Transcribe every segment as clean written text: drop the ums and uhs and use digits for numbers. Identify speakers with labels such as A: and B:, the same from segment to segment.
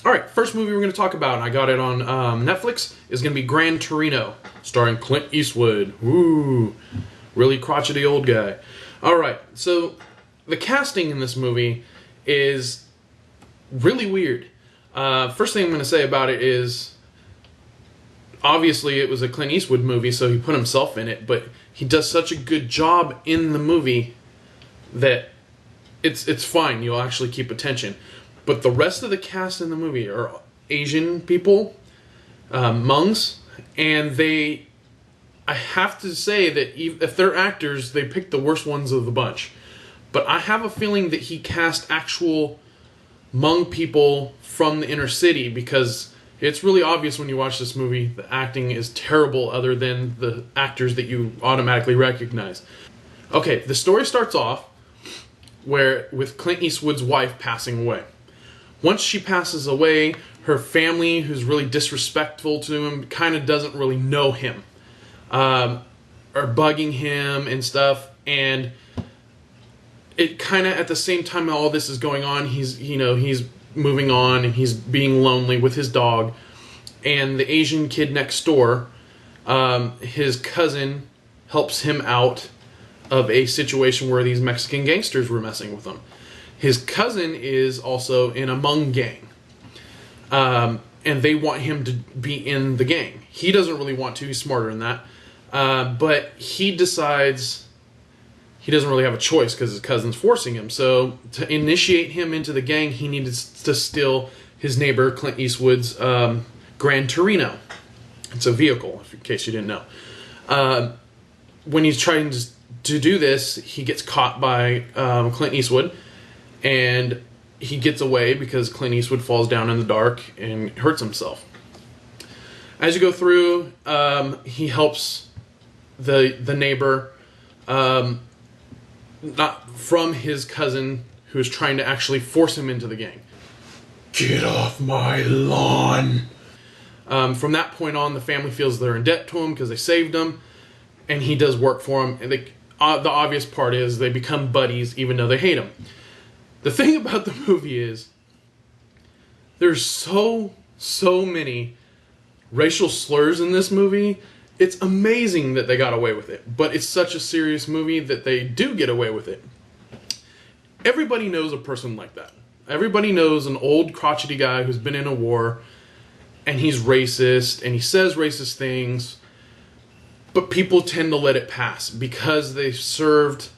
A: Alright, first movie we're going to talk about, and I got it on Netflix, is going to be Gran Torino, starring Clint Eastwood. Ooh, really crotchety old guy. Alright, so the casting in this movie is really weird. First thing I'm going to say about it is, obviously it was a Clint Eastwood movie, so he put himself in it, but he does such a good job in the movie that it's fine. You'll actually keep attention. But the rest of the cast in the movie are Asian people, Hmongs, and I have to say that if they're actors, they picked the worst ones of the bunch. But I have a feeling that he cast actual Hmong people from the inner city, because it's really obvious when you watch this movie the acting is terrible other than the actors that you automatically recognize. Okay, the story starts off with Clint Eastwood's wife passing away. Once she passes away, her family, who's really disrespectful to him, kind of doesn't really know him, are bugging him and stuff, and it kind of, at the same time all this is going on, he's moving on and he's being lonely with his dog, and the Asian kid next door, his cousin, helps him out of a situation where these Mexican gangsters were messing with him. His cousin is also in a Hmong gang, and they want him to be in the gang. He doesn't really want to, he's smarter than that, but he decides he doesn't really have a choice because his cousin's forcing him. So to initiate him into the gang, he needed to steal his neighbor Clint Eastwood's Gran Torino. It's a vehicle, in case you didn't know. When he's trying to do this, he gets caught by Clint Eastwood, and he gets away because Clint Eastwood falls down in the dark and hurts himself. As you go through, he helps the neighbor, not from his cousin, who is trying to actually force him into the gang. Get off my lawn! From that point on, the family feels they're in debt to him because they saved him, and he does work for them. And the obvious part is they become buddies even though they hate him. The thing about the movie is there's so many racial slurs in this movie. It's amazing that they got away with it, but it's such a serious movie that they do get away with it. Everybody knows a person like that. Everybody knows an old crotchety guy who's been in a war, and he's racist, and he says racist things, but people tend to let it pass because they've served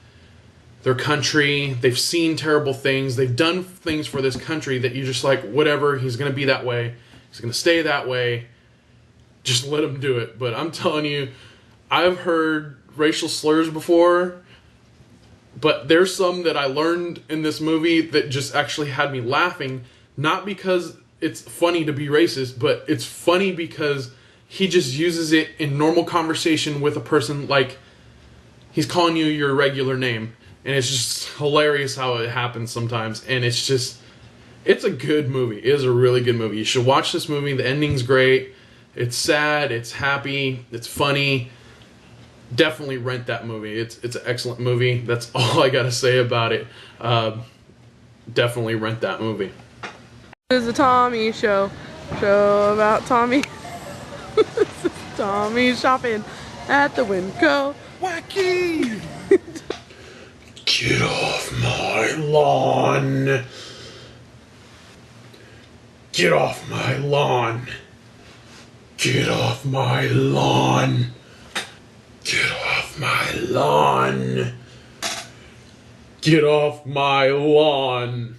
A: their country, they've seen terrible things, they've done things for this country that you're just like, whatever, he's going to be that way, he's going to stay that way, just let him do it. But I'm telling you, I've heard racial slurs before, but there's some that I learned in this movie that just actually had me laughing, not because it's funny to be racist, but it's funny because he just uses it in normal conversation with a person, like he's calling you your regular name. And it's just hilarious how it happens sometimes. And it's a good movie. It is a really good movie. You should watch this movie. The ending's great. It's sad. It's happy. It's funny. Definitely rent that movie. It's an excellent movie. That's all I got to say about it. Definitely rent that movie.
B: This is a Tommy show. Show about Tommy. This is Tommy shopping at the Winco.
A: Wacky! Get off my lawn. Get off my lawn. Get off my lawn. Get off my lawn. Get off my lawn.